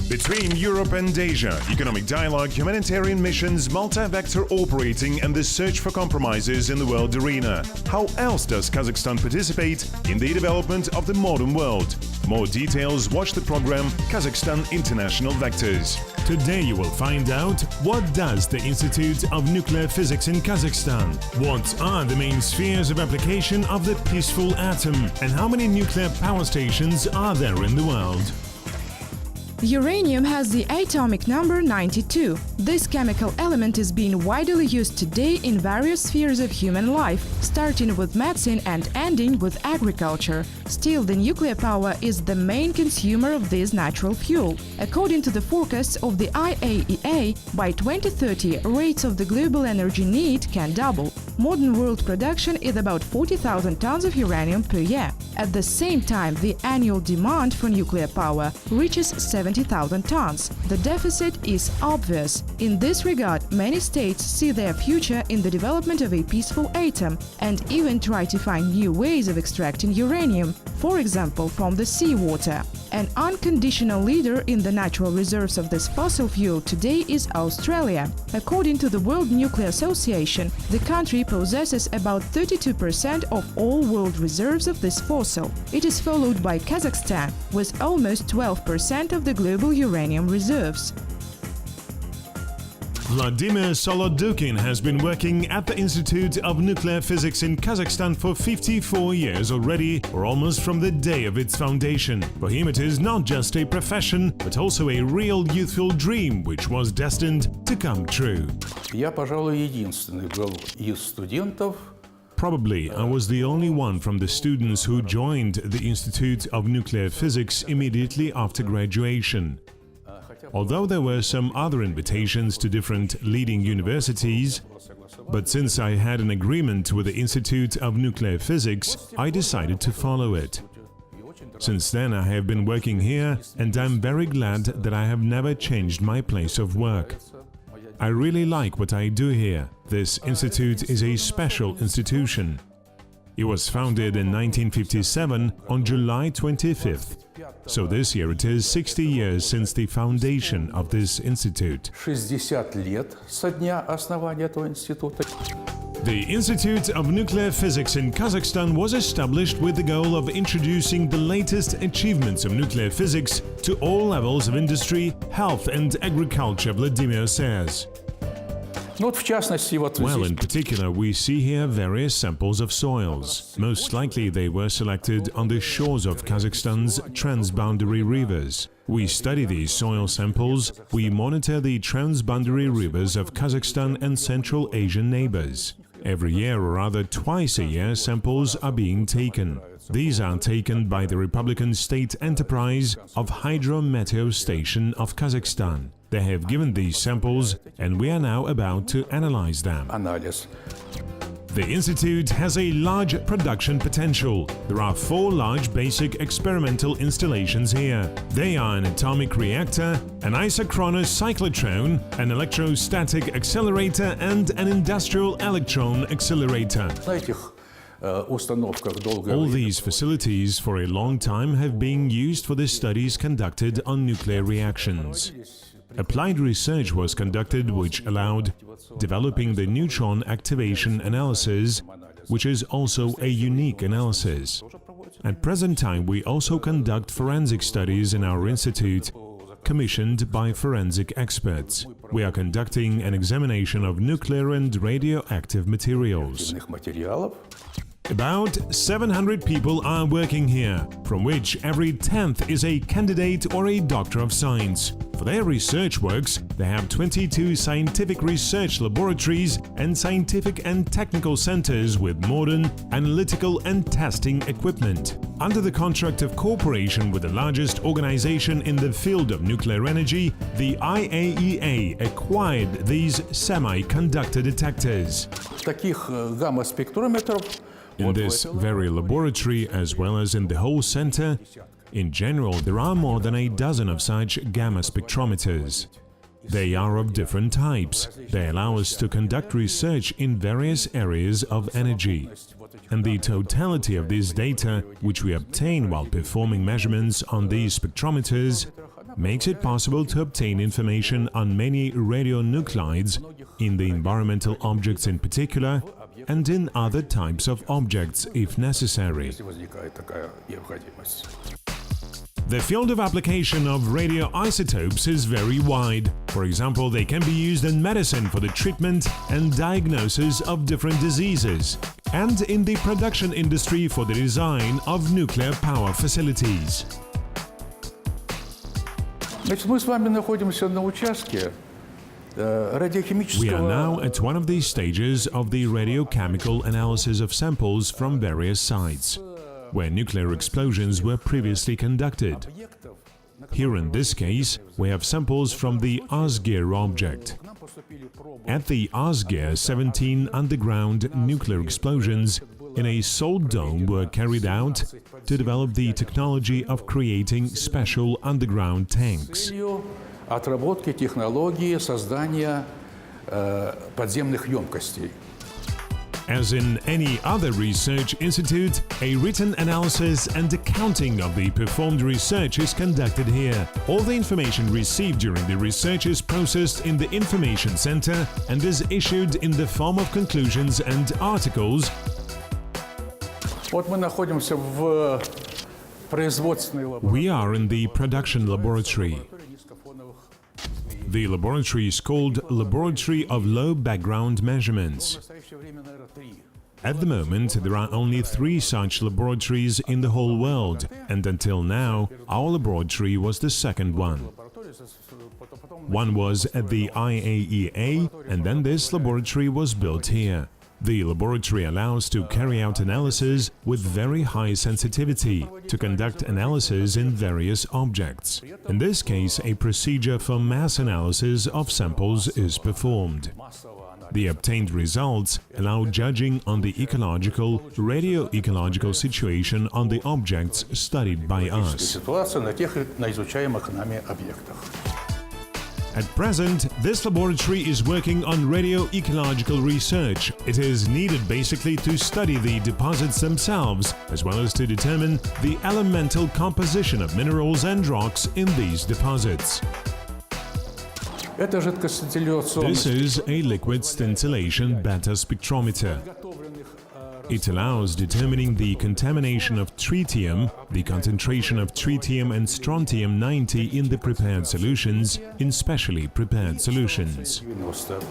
Between Europe and Asia, economic dialogue, humanitarian missions, multi-vector operating and the search for compromises in the world arena. How else does Kazakhstan participate in the development of the modern world? More details, watch the program Kazakhstan International Vectors. Today you will find out what does the Institute of Nuclear Physics in Kazakhstan, what are the main spheres of application of the peaceful atom, and how many nuclear power stations are there in the world. Uranium has the atomic number 92. This chemical element is being widely used today in various spheres of human life, starting with medicine and ending with agriculture. Still, the nuclear power is the main consumer of this natural fuel. According to the forecasts of the IAEA, by 2030, rates of the global energy need can double. Modern world production is about 40,000 tons of uranium per year. At the same time, the annual demand for nuclear power reaches 70,000 tons. The deficit is obvious. In this regard, many states see their future in the development of a peaceful atom and even try to find new ways of extracting uranium, for example, from the seawater. An unconditional leader in the natural reserves of this fossil fuel today is Australia. According to the World Nuclear Association, the country possesses about 32% of all world reserves of this fossil. It is followed by Kazakhstan, with almost 12% of the global uranium reserves. Vladimir Solodukin has been working at the Institute of Nuclear Physics in Kazakhstan for 54 years already, or almost from the day of its foundation. For him, it is not just a profession, but also a real youthful dream which was destined to come true. Я, пожалуй, единственный был из студентов. Probably I was the only one from the students who joined the Institute of Nuclear Physics immediately after graduation. Although there were some other invitations to different leading universities, but since I had an agreement with the Institute of Nuclear Physics, I decided to follow it. Since then I have been working here, and I'm very glad that I have never changed my place of work. I really like what I do here. This institute is a special institution. It was founded in 1957 on July 25th. So this year it is 60 years since the foundation of this institute. 60 лет со дня основания этого института. The Institute of Nuclear Physics in Kazakhstan was established with the goal of introducing the latest achievements of nuclear physics to all levels of industry, health and agriculture, Vladimir says. Well, in particular, we see here various samples of soils. Most likely they were selected on the shores of Kazakhstan's transboundary rivers. We study these soil samples, we monitor the transboundary rivers of Kazakhstan and Central Asian neighbors. Every year, or rather twice a year, samples are being taken. These are taken by the Republican State Enterprise of Hydrometeo Station of Kazakhstan. They have given these samples, and we are now about to analyze them. The institute has a large production potential. There are 4 large basic experimental installations here. They are an atomic reactor, an isochronous cyclotron, an electrostatic accelerator and an industrial electron accelerator. All these facilities for a long time have been used for the studies conducted on nuclear reactions. Applied research was conducted which allowed developing the neutron activation analysis, which is also a unique analysis. At present time, we also conduct forensic studies in our institute, commissioned by forensic experts. We are conducting an examination of nuclear and radioactive materials. About 700 people are working here, from which every 10th is a candidate or a doctor of science. For their research works, they have 22 scientific research laboratories and scientific and technical centers with modern analytical and testing equipment. Under the contract of cooperation with the largest organization in the field of nuclear energy, the IAEA acquired these semiconductor detectors. In this very laboratory, as well as in the whole center, in general, there are more than a dozen of such gamma spectrometers. They are of different types. They allow us to conduct research in various areas of energy. And the totality of this data, which we obtain while performing measurements on these spectrometers, makes it possible to obtain information on many radionuclides, in the environmental objects in particular, and in other types of objects if necessary. если возникает такая необходимость. The field of application of radioisotopes is very wide. For example, they can be used in medicine for the treatment and diagnosis of different diseases, and in the production industry for the design of nuclear power facilities. Значит, мы с вами находимся на участке We are радиохимического now at one of these stages of the radiochemical analysis of samples from various sites, where nuclear explosions were previously conducted. Here in this case, we have samples from the Asgir object. At the Asgir, 17 underground nuclear explosions in a salt dome were carried out to develop the technology of creating special underground tanks. целью отработки технологии создания подземных емкостей. As in any other research institute, a written analysis and accounting of the performed research is conducted here. All the information received during the research is processed in the information center and is issued in the form of conclusions and articles. Вот мы находимся в производственной лаборатории. We are in the production laboratory. The laboratory is called Laboratory of Low Background Measurements. В настоящее время, наверное, 3. At the moment, there are only 3 such laboratories in the whole world, and until now, our laboratory was the second one. One was at the IAEA, and then this laboratory was built here. The laboratory allows to carry out analysis with very high sensitivity, to conduct analysis in various objects. In this case, a procedure for mass analysis of samples is performed. The obtained results allow judging on the ecological, radio-ecological situation on the objects studied by us. Ситуация на изучаемых нами объектах. At present, this laboratory is working on radio-ecological research. It is needed basically to study the deposits themselves, as well as to determine the elemental composition of minerals and rocks in these deposits. Это жидкосцинтилляционный This is a liquid scintillation beta spectrometer. It allows determining the contamination of tritium, the concentration of tritium and strontium-90 in the prepared solutions, in specially prepared solutions. 90.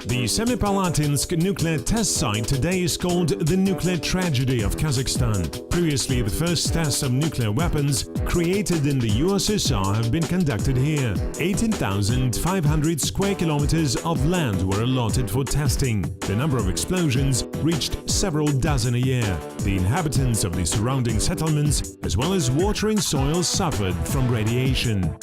The Semipalatinsk nuclear test site today is called the nuclear tragedy of Kazakhstan. Previously, the first tests of nuclear weapons created in the USSR have been conducted here. 18,500 square kilometers of land were allotted for testing. The number of explosions reached several dozen a year. The inhabitants of the surrounding settlements, as well as watering soil, suffered from radiation.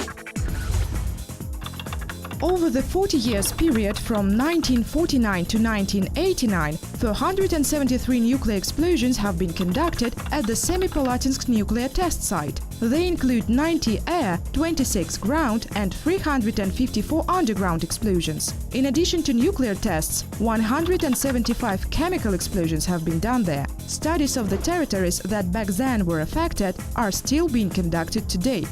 Over the 40 years period from 1949 to 1989, 473 nuclear explosions have been conducted at the Semipalatinsk nuclear test site. They include 90 air, 26 ground and 354 underground explosions. In addition to nuclear tests, 175 chemical explosions have been done there. Studies of the territories that back then were affected are still being conducted today.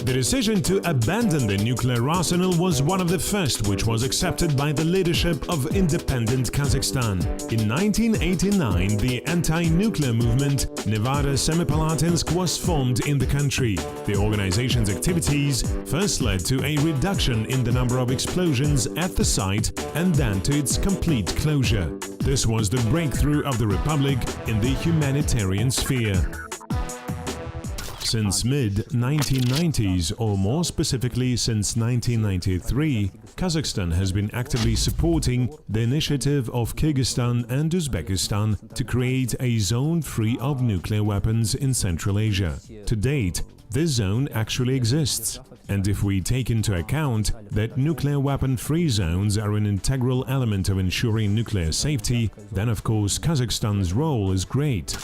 The decision to abandon the nuclear arsenal was one of the first which was accepted by the leadership of independent Kazakhstan. In 1989, the anti-nuclear movement Nevada Semipalatinsk was formed in the country. The organization's activities first led to a reduction in the number of explosions at the site and then to its complete closure. This was the breakthrough of the Republic in the humanitarian sphere. Since mid-1990s, or more specifically since 1993, Kazakhstan has been actively supporting the initiative of Kyrgyzstan and Uzbekistan to create a zone free of nuclear weapons in Central Asia. To date, this zone actually exists, And if we take into account that nuclear weapon-free zones are an integral element of ensuring nuclear safety, then of course Kazakhstan's role is great.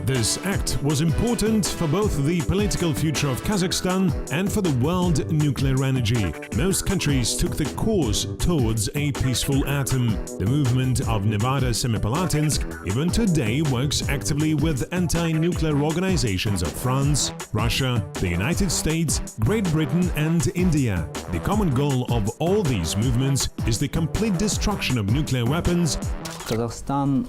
This act was important for both the political future of Kazakhstan and for the world nuclear energy. Most countries took the course towards a peaceful atom. The movement of Nevada Semipalatinsk even today works actively with anti-nuclear organizations of France, Russia, the United States, Great Britain and India. The common goal of all these movements is the complete destruction of nuclear weapons. Kazakhstan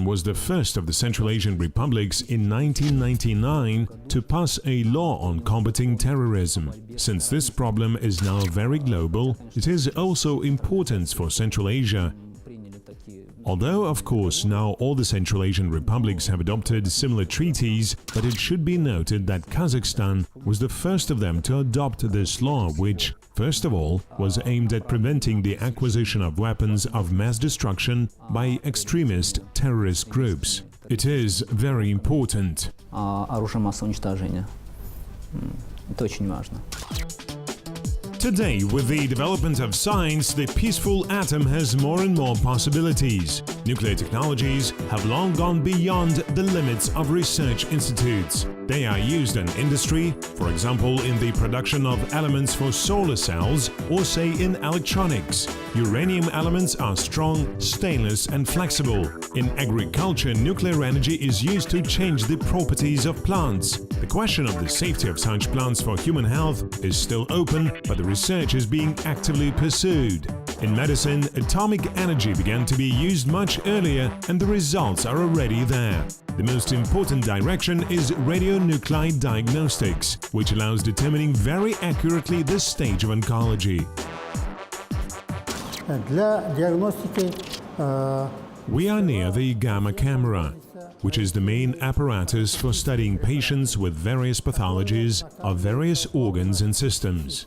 was the first of the Central Asian republics in 1999 to pass a law on combating terrorism. Since this problem is now very global, it is also important for Central Asia. Although, of course, now all the Central Asian republics have adopted similar treaties, but it should be noted that Kazakhstan was the first of them to adopt this law, which, first of all, was aimed at preventing the acquisition of weapons of mass destruction by extremist terrorist groups. It is very important. Оружие массового уничтожения. Это очень важно. Today, with the development of science, the peaceful atom has more and more possibilities. Nuclear technologies have long gone beyond the limits of research institutes. They are used in industry, for example in the production of elements for solar cells, or say in electronics. Uranium elements are strong, stainless and flexible. In agriculture, nuclear energy is used to change the properties of plants. The question of the safety of such plants for human health is still open, but the research is being actively pursued. In medicine, atomic energy began to be used much earlier and the results are already there. The most important direction is radionuclide diagnostics, which allows determining very accurately the stage of oncology. We are near the gamma camera, which is the main apparatus for studying patients with various pathologies of various organs and systems.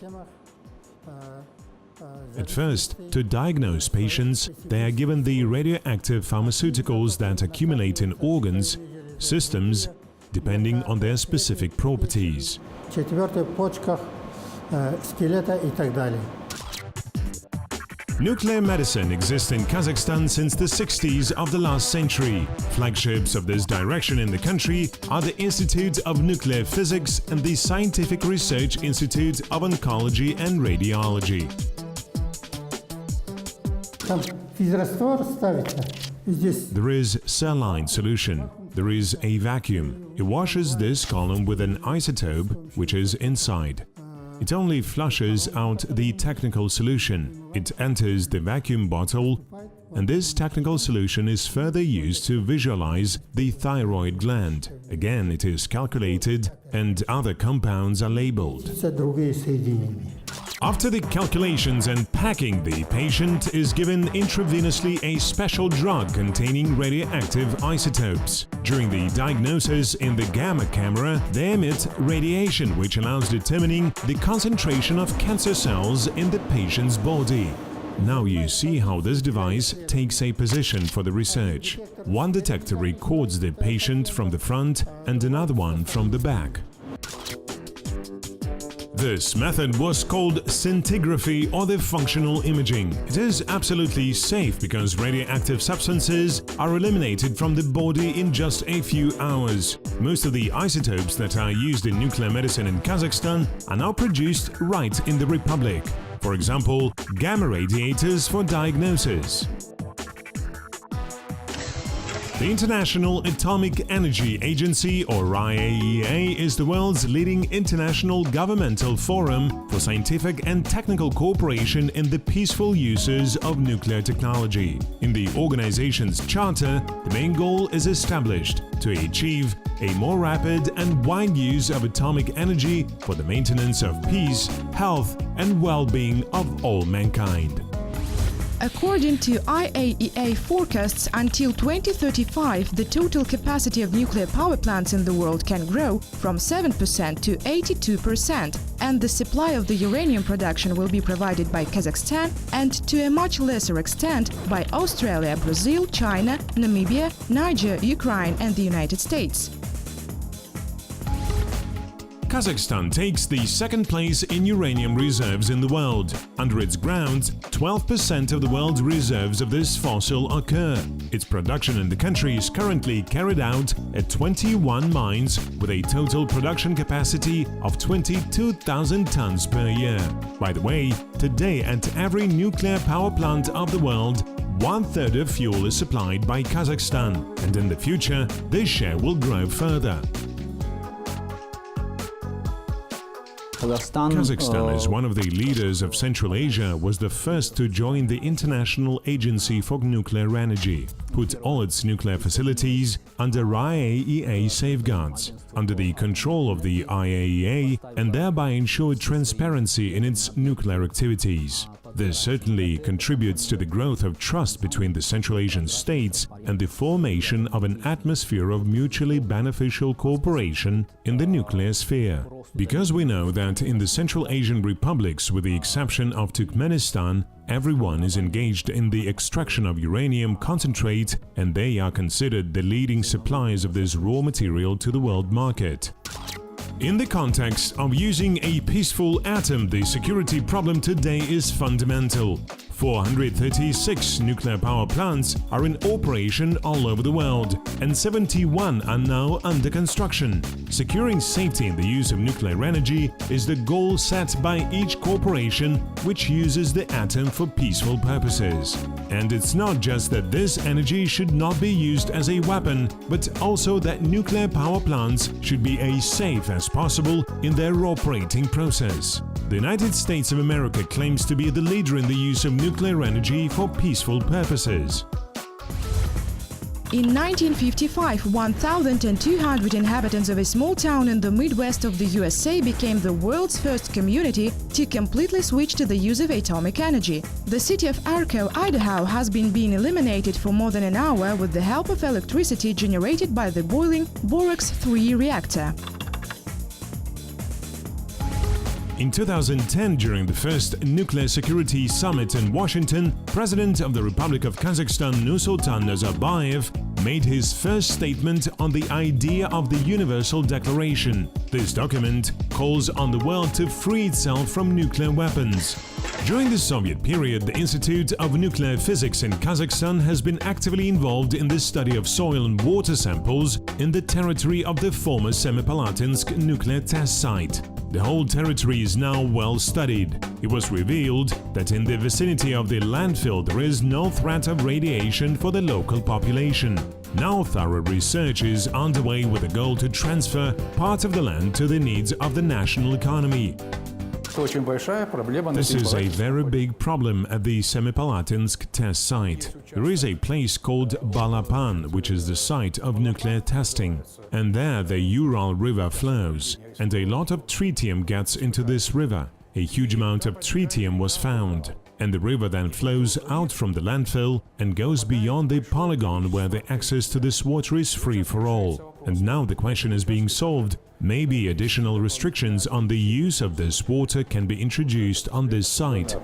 At first, to diagnose patients, they are given the radioactive pharmaceuticals that accumulate in organs, systems, depending on their specific properties. Nuclear medicine exists in Kazakhstan since the 60s of the last century. Flagships of this direction in the country are the Institute of Nuclear Physics and the Scientific Research Institute of Oncology and Radiology. There is saline solution. There is a vacuum. It washes this column with an isotope which is inside. It only flushes out the technical solution. It enters the vacuum bottle, and this technical solution is further used to visualize the thyroid gland. Again, it is calculated and other compounds are labeled. After the calculations and packing, the patient is given intravenously a special drug containing radioactive isotopes. During the diagnosis in the gamma camera, they emit radiation which allows determining the concentration of cancer cells in the patient's body. Now you see how this device takes a position for the research. One detector records the patient from the front and another one from the back. This method was called scintigraphy or the functional imaging. It is absolutely safe because radioactive substances are eliminated from the body in just a few hours. Most of the isotopes that are used in nuclear medicine in Kazakhstan are now produced right in the Republic. For example, gamma radiators for diagnosis. The International Atomic Energy Agency, or IAEA, is the world's leading international governmental forum for scientific and technical cooperation in the peaceful uses of nuclear technology. In the organization's charter, the main goal is established to achieve a more rapid and wide use of atomic energy for the maintenance of peace, health, and well-being of all mankind. According to IAEA forecasts, until 2035, the total capacity of nuclear power plants in the world can grow from 7% to 82%, and the supply of the uranium production will be provided by Kazakhstan and, to a much lesser extent, by Australia, Brazil, China, Namibia, Niger, Ukraine and the United States. Kazakhstan takes the second place in uranium reserves in the world. Under its ground, 12% of the world's reserves of this fossil occur. Its production in the country is currently carried out at 21 mines with a total production capacity of 22,000 tons per year. By the way, today at every nuclear power plant of the world, 1/3 of fuel is supplied by Kazakhstan, and in the future, this share will grow further. Kazakhstan is one of the leaders of Central Asia, was the first to join the International Agency for Nuclear Energy, put all its nuclear facilities under IAEA safeguards, under the control of the IAEA, and thereby ensured transparency in its nuclear activities. This certainly contributes to the growth of trust between the Central Asian states and the formation of an atmosphere of mutually beneficial cooperation in the nuclear sphere. Because we know that in the Central Asian republics, with the exception of Turkmenistan, everyone is engaged in the extraction of uranium concentrate, and they are considered the leading suppliers of this raw material to the world market. In the context of using a peaceful atom, the security problem today is fundamental. 436 nuclear power plants are in operation all over the world, and 71 are now under construction. Securing safety in the use of nuclear energy is the goal set by each corporation which uses the atom for peaceful purposes. And it's not just that this energy should not be used as a weapon, but also that nuclear power plants should be as safe as possible in their operating process. The United States of America claims to be the leader in the use of nuclear energy for peaceful purposes. In 1955, 1,200 inhabitants of a small town in the Midwest of the USA became the world's first community to completely switch to the use of atomic energy. The city of Arco, Idaho, has been being illuminated for more than an hour with the help of electricity generated by the boiling Borax 3 reactor. In 2010, during the first Nuclear Security Summit in Washington, President of the Republic of Kazakhstan Nursultan Nazarbayev made his first statement on the idea of the Universal Declaration. This document calls on the world to free itself from nuclear weapons. During the Soviet period, the Institute of Nuclear Physics in Kazakhstan has been actively involved in the study of soil and water samples in the territory of the former Semipalatinsk nuclear test site. The whole territory is now well studied. It was revealed that in the vicinity of the landfill there is no threat of radiation for the local population. Now thorough research is underway with the goal to transfer part of the land to the needs of the national economy. This is a very big problem at the Semipalatinsk test site. There is a place called Balapan, which is the site of nuclear testing. And there the Ural River flows, and a lot of tritium gets into this river. A huge amount of tritium was found. And the river then flows out from the landfill and goes beyond the polygon where the access to this water is free for all. And now the question is being solved. Maybe additional restrictions on the use of this water can be introduced on this site.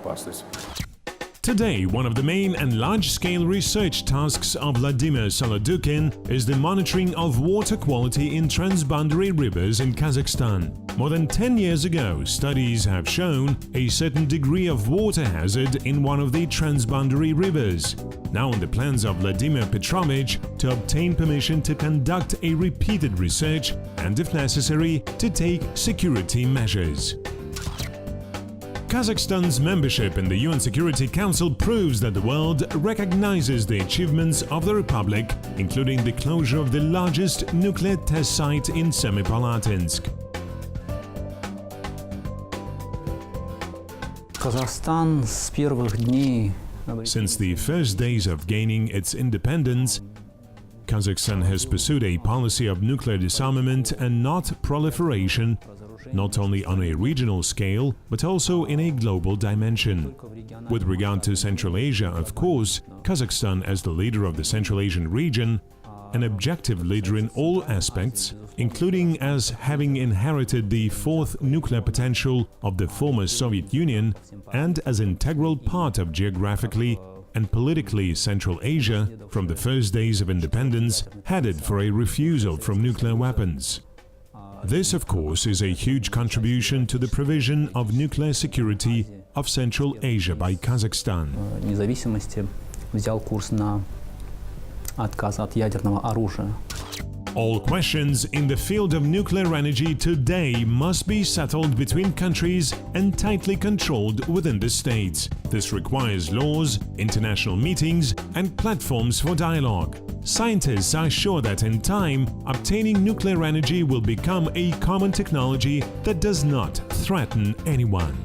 Today, one of the main and large-scale research tasks of Vladimir Solodukin is the monitoring of water quality in transboundary rivers in Kazakhstan. More than 10 years ago, studies have shown a certain degree of water hazard in one of the transboundary rivers. Now on the plans of Vladimir Petrovich to obtain permission to conduct a repeated research and, if necessary, to take security measures. Kazakhstan's membership in the UN Security Council proves that the world recognizes the achievements of the Republic, including the closure of the largest nuclear test site in Semipalatinsk. Since the first days of gaining its independence, Kazakhstan has pursued a policy of nuclear disarmament and not proliferation, not only on a regional scale, but also in a global dimension. With regard to Central Asia, of course, Kazakhstan, as the leader of the Central Asian region, an objective leader in all aspects, including as having inherited the fourth nuclear potential of the former Soviet Union and as integral part of geographically and politically Central Asia from the first days of independence, headed for a refusal from nuclear weapons. This, of course, is a huge contribution to the provision of nuclear security of Central Asia by Kazakhstan. Независимости взял курс на отказ от ядерного оружия. All questions in the field of nuclear energy today must be settled between countries and tightly controlled within the states. This requires laws, international meetings, and platforms for dialogue. Scientists are sure that in time, obtaining nuclear energy will become a common technology that does not threaten anyone.